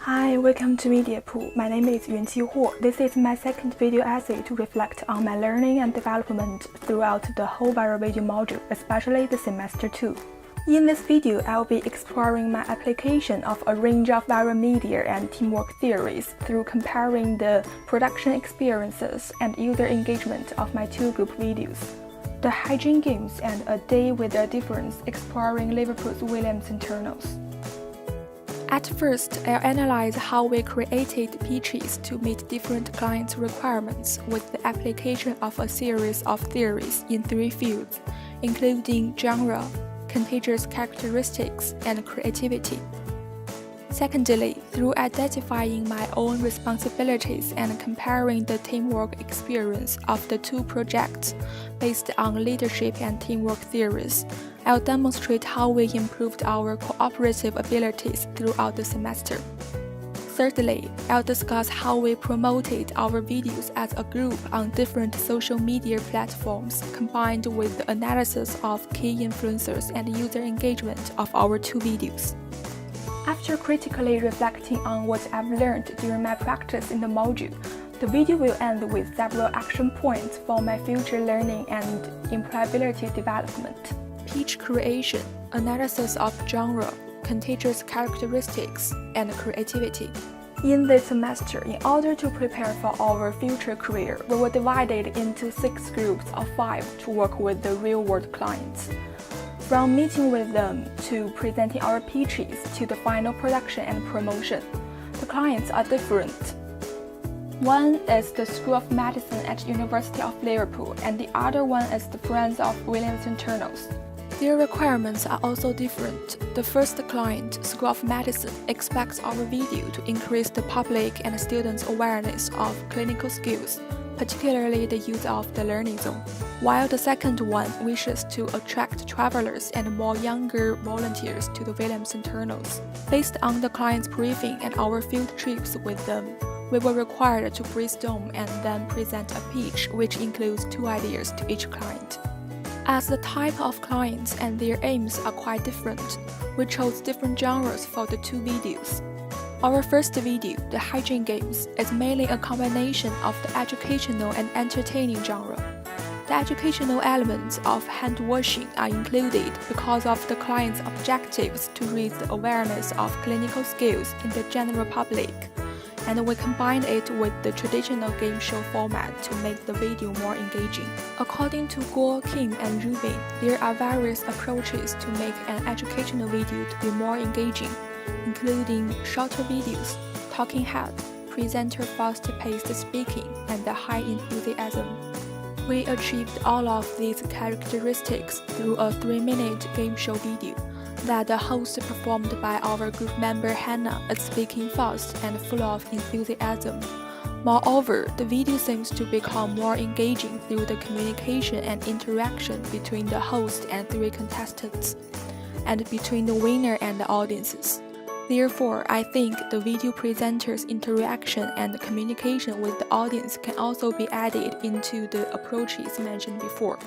Hi, welcome to Media Pool. My name is Yuanqi Huo. This is my second video essay to reflect on my learning and development throughout the whole viral video module, especially the semester 2. In this video, I will be exploring my application of a range of viral media and teamwork theories through comparing the production experiences and user engagement of my two group videos. The Hygiene Games and A Day with a Difference exploring Liverpool's Williams Internals. At first, I'll analyze how we created pitches to meet different clients' requirements with the application of a series of theories in 3 fields, including genre, contagious characteristics, and creativity. Secondly, through identifying my own responsibilities and comparing the teamwork experience of the two projects based on leadership and teamwork theories, I'll demonstrate how we improved our cooperative abilities throughout the semester. Thirdly, I'll discuss how we promoted our videos as a group on different social media platforms combined with the analysis of key influencers and user engagement of our two videos. After critically reflecting on what I've learned during my practice in the module, the video will end with several action points for my future learning and employability development. Pitch creation, analysis of genre, contagious characteristics, and creativity. In this semester, in order to prepare for our future career, we were divided into 6 groups of 5 to work with the real-world clients. From meeting with them to presenting our pitches to the final production and promotion, the clients are different. One is the School of Medicine at University of Liverpool, and the other one is the Friends of Williams Internals. Their requirements are also different. The first client, School of Medicine, expects our video to increase the public and students' awareness of clinical skills, particularly the use of the learning zone, while the second one wishes to attract travelers and more younger volunteers to the Williams Internals. Based on the client's briefing and our field trips with them, we were required to brainstorm and then present a pitch which includes 2 ideas to each client. As the type of clients and their aims are quite different, we chose different genres for the 2 videos. Our first video, The Hygiene Games, is mainly a combination of the educational and entertaining genre. The educational elements of hand washing are included because of the client's objectives to raise the awareness of clinical skills in the general public, and we combined it with the traditional game show format to make the video more engaging. According to Guo, Kim, and Rubin, there are various approaches to make an educational video to be more engaging, including shorter videos, talking head, presenter fast-paced speaking, and the high enthusiasm. We achieved all of these characteristics through a 3-minute game show video that the host performed by our group member Hannah is speaking fast and full of enthusiasm. Moreover, the video seems to become more engaging through the communication and interaction between the host and 3 contestants, and between the winner and the audiences. Therefore, I think the video presenter's interaction and communication with the audience can also be added into the approaches mentioned before.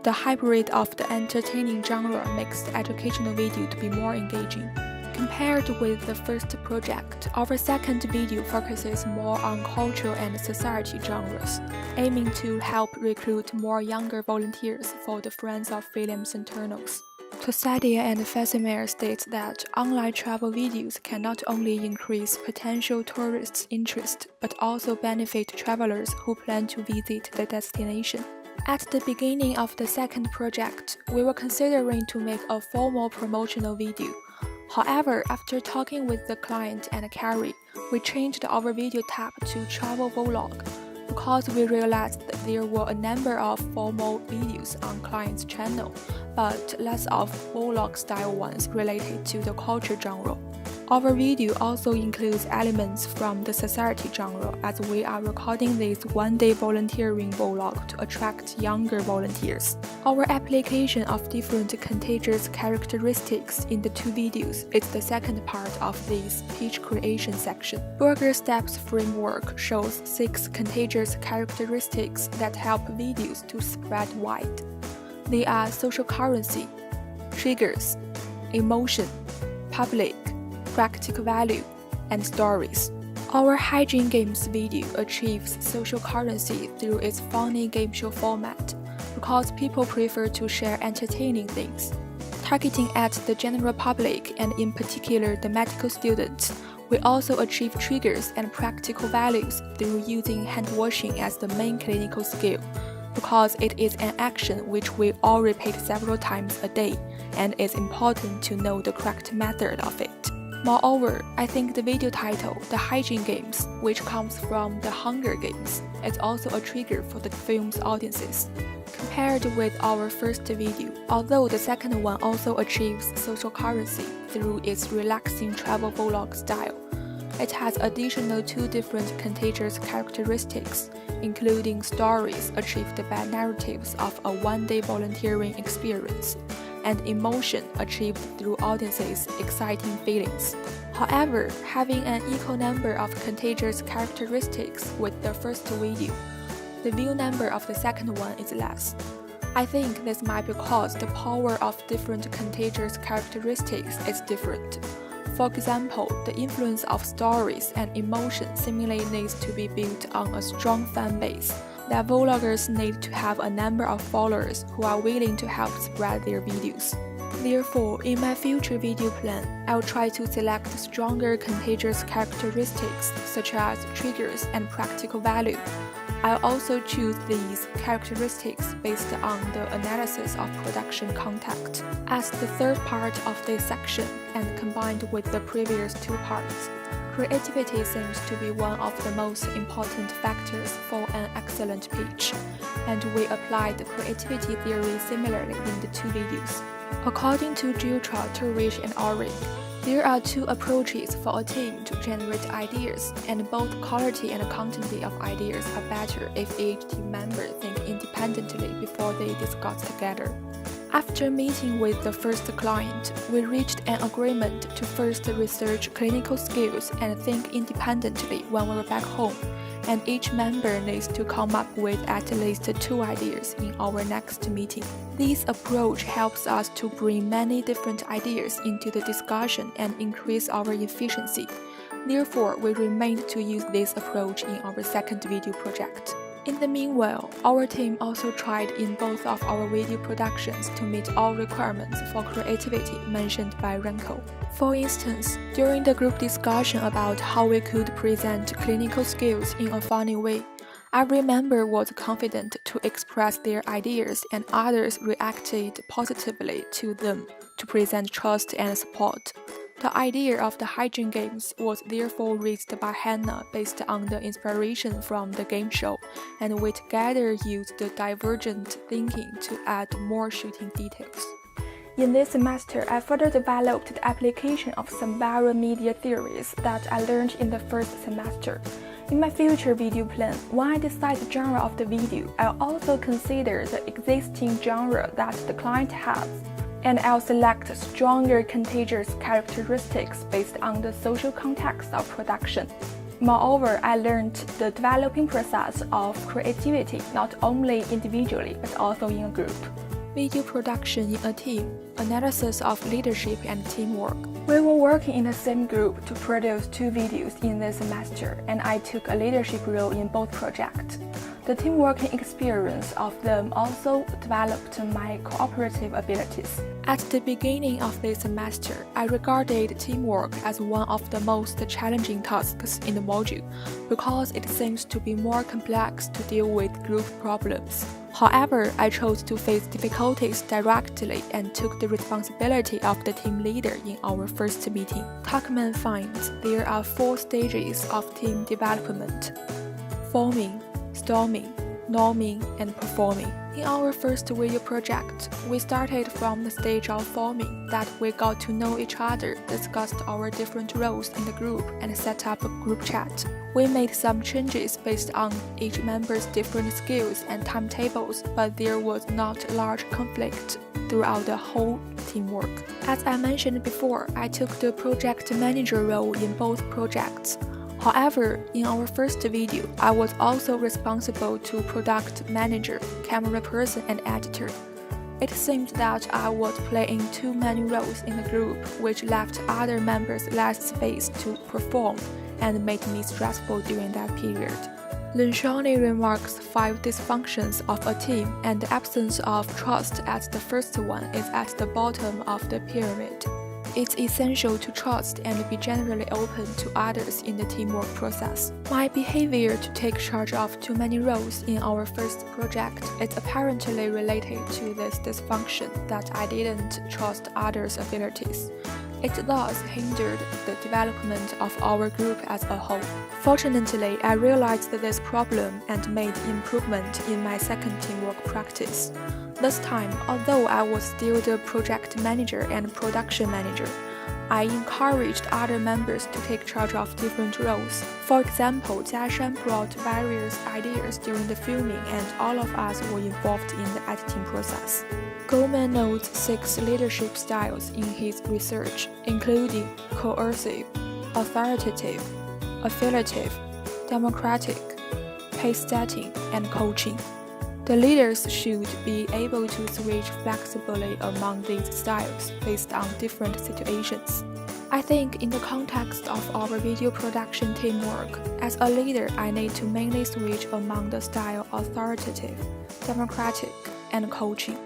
The hybrid of the entertaining genre makes the educational video to be more engaging. Compared with the first project, our second video focuses more on cultural and society genres, aiming to help recruit more younger volunteers for the Friends of Williams Internals. Tosadia and Fasimer states that online travel videos can not only increase potential tourists' interest, but also benefit travelers who plan to visit the destination. At the beginning of the second project, we were considering to make a formal promotional video. However, after talking with the client and Carrie, we changed our video tab to Travel Vlog because we realized that there were a number of formal videos on client's channel, but less of vlog-style ones related to the culture genre. Our video also includes elements from the society genre, as we are recording this 1-day volunteering vlog to attract younger volunteers. Our application of different contagious characteristics in the 2 videos is the second part of this pitch creation section. Burger Steps framework shows 6 contagious characteristics that help videos to spread wide. They are social currency, triggers, emotion, public, practical value, and stories. Our Hygiene Games video achieves social currency through its funny game show format because people prefer to share entertaining things. Targeting at the general public and in particular the medical students, we also achieve triggers and practical values through using hand washing as the main clinical skill, because it is an action which we all repeat several times a day, and it's important to know the correct method of it. Moreover, I think the video title, The Hygiene Games, which comes from the Hunger Games, is also a trigger for the film's audiences. Compared with our first video, although the second one also achieves social currency through its relaxing travel vlog style, it has additional 2 different contagious characteristics, including stories achieved by narratives of a one-day volunteering experience, and emotion achieved through audiences' exciting feelings. However, having an equal number of contagious characteristics with the first video, the view number of the second one is less. I think this might be because the power of different contagious characteristics is different. For example, the influence of stories and emotion seemingly needs to be built on a strong fan base, that vloggers need to have a number of followers who are willing to help spread their videos. Therefore, in my future video plan, I'll try to select stronger contagious characteristics such as triggers and practical value. I'll also choose these characteristics based on the analysis of production contact as the third part of this section and combined with the previous 2 parts. Creativity seems to be one of the most important factors for an excellent pitch, and we applied the creativity theory similarly in the 2 videos. According to Jutra, Turish, and Ulrich, there are 2 approaches for a team to generate ideas, and both quality and quantity of ideas are better if each team member thinks independently before they discuss together. After meeting with the first client, we reached an agreement to first research clinical skills and think independently when we were back home, and each member needs to come up with at least 2 ideas in our next meeting. This approach helps us to bring many different ideas into the discussion and increase our efficiency. Therefore, we remained to use this approach in our second video project. In the meanwhile, our team also tried in both of our video productions to meet all requirements for creativity mentioned by Renko. For instance, during the group discussion about how we could present clinical skills in a funny way, every member was confident to express their ideas and others reacted positively to them to present trust and support. The idea of the Hygiene Games was therefore raised by Hannah based on the inspiration from the game show, and we together used the divergent thinking to add more shooting details. In this semester, I further developed the application of some viral media theories that I learned in the first semester. In my future video plan, when I decide the genre of the video, I'll also consider the existing genre that the client has, and I'll select stronger contagious characteristics based on the social context of production. Moreover, I learned the developing process of creativity not only individually but also in a group. Video production in a team, analysis of leadership and teamwork. We were working in the same group to produce 2 videos in this semester, and I took a leadership role in both projects. The team working experience of them also developed my cooperative abilities. At the beginning of this semester, I regarded teamwork as one of the most challenging tasks in the module because it seems to be more complex to deal with group problems. However, I chose to face difficulties directly and took the responsibility of the team leader in our first meeting. Tuckman finds there are 4 stages of team development: forming, storming, norming, and performing. In our first video project, we started from the stage of forming, that we got to know each other, discussed our different roles in the group, and set up a group chat. We made some changes based on each member's different skills and timetables, but there was not large conflict throughout the whole teamwork. As I mentioned before, I took the project manager role in both projects. However, in our first video, I was also responsible to product manager, camera person, and editor. It seemed that I was playing too many roles in the group, which left other members less space to perform and made me stressful during that period. Lencioni remarks 5 dysfunctions of a team, and the absence of trust at the first one is at the bottom of the pyramid. It's essential to trust and be generally open to others in the teamwork process. My behavior to take charge of too many roles in our first project is apparently related to this dysfunction that I didn't trust others' abilities. It thus hindered the development of our group as a whole. Fortunately, I realized this problem and made improvement in my second teamwork practice. This time, although I was still the project manager and production manager, I encouraged other members to take charge of different roles. For example, Jiashan brought various ideas during the filming and all of us were involved in the editing process. Goldman notes 6 leadership styles in his research, including coercive, authoritative, affiliative, democratic, pace-setting, and coaching. The leaders should be able to switch flexibly among these styles based on different situations. I think in the context of our video production teamwork, as a leader I need to mainly switch among the style authoritative, democratic, and coaching.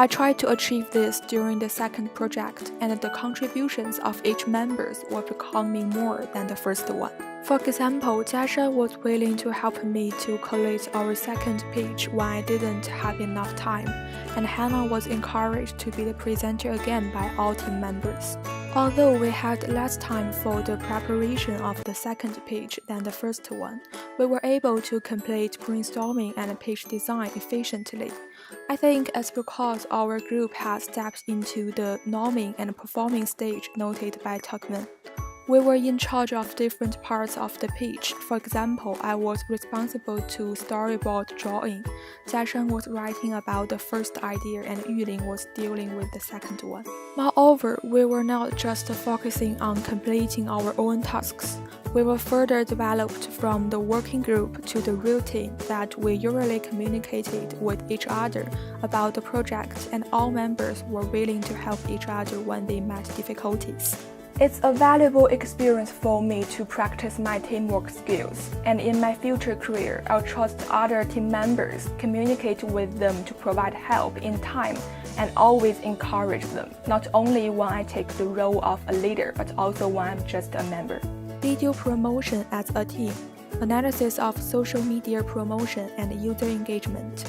I tried to achieve this during the second project, and the contributions of each member were becoming more than the first one. For example, Jiashan was willing to help me to collate our second pitch when I didn't have enough time, and Hannah was encouraged to be the presenter again by all team members. Although we had less time for the preparation of the second pitch than the first one, we were able to complete brainstorming and pitch design efficiently. I think it's because our group has stepped into the norming and performing stage noted by Tuckman. We were in charge of different parts of the pitch. For example, I was responsible to storyboard drawing. Jiashan was writing about the first idea and Yuling was dealing with the second one. Moreover, we were not just focusing on completing our own tasks. We were further developed from the working group to the real team that we usually communicated with each other about the project, and all members were willing to help each other when they met difficulties. It's a valuable experience for me to practice my teamwork skills, and in my future career, I'll trust other team members, communicate with them to provide help in time, and always encourage them, not only when I take the role of a leader, but also when I'm just a member. Video promotion as a team, analysis of social media promotion and user engagement.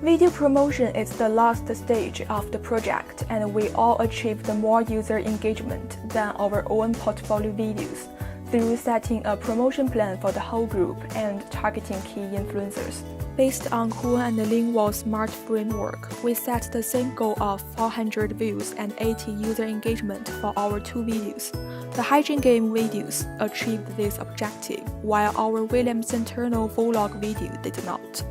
Video promotion is the last stage of the project, and we all achieved more user engagement than our own portfolio videos through setting a promotion plan for the whole group and targeting key influencers. Based on Kuo and Lingwall's SMART framework, we set the same goal of 400 views and 80 user engagement for our 2 videos. The hygiene game videos achieved this objective, while our William Centennial vlog video did not.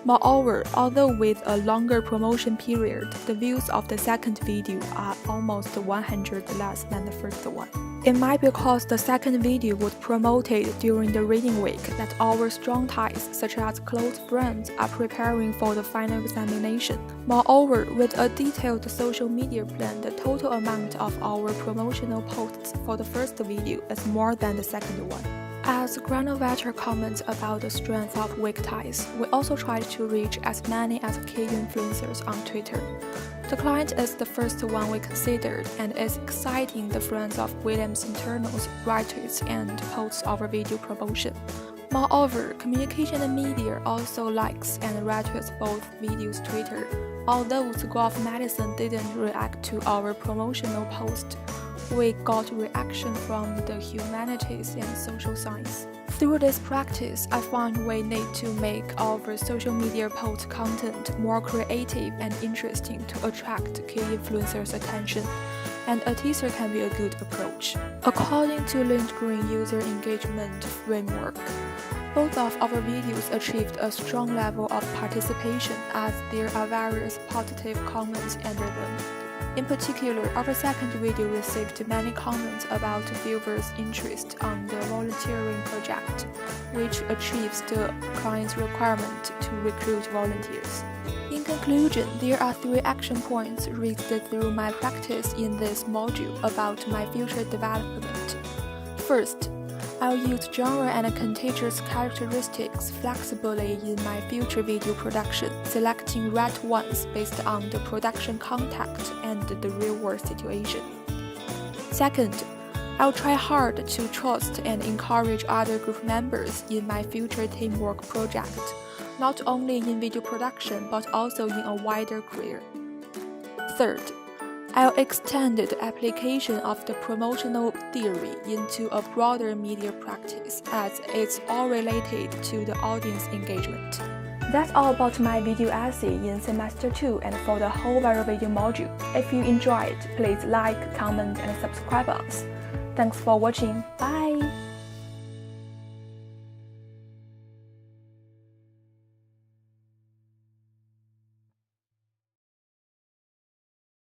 Moreover, although with a longer promotion period, the views of the second video are almost 100 less than the first one. It might be because the second video was promoted during the reading week that our strong ties, such as close friends, are preparing for the final examination. Moreover, with a detailed social media plan, the total amount of our promotional posts for the first video is more than the second one. As Granovetter comments about the strength of weak ties, we also try to reach as many as key influencers on Twitter. The client is the first one we considered, and is exciting the friends of William Centennial's retweets and posts our video promotion. Moreover, communication and media also likes and retweets both videos Twitter. Although School of Medicine didn't react to our promotional post, we got reaction from the humanities and social science. Through this practice, I found we need to make our social media post content more creative and interesting to attract key influencers' attention, and a teaser can be a good approach. According to Lindgren User Engagement Framework, both of our videos achieved a strong level of participation as there are various positive comments under them. In particular, our second video received many comments about viewers' interest on the volunteering project, which achieves the client's requirement to recruit volunteers. In In conclusion, there are 3 action points raised through my practice in this module about my future development. First, I'll use genre and contagious characteristics flexibly in my future video production, selecting right ones based on the production context and the real-world situation. Second, I'll try hard to trust and encourage other group members in my future teamwork project, not only in video production but also in a wider career. Third, I'll extend the application of the promotional theory into a broader media practice as it's all related to the audience engagement. That's all about my video essay in semester 2 and for the whole viral video module. If you enjoyed, please like, comment, and subscribe us. Thanks for watching. Bye!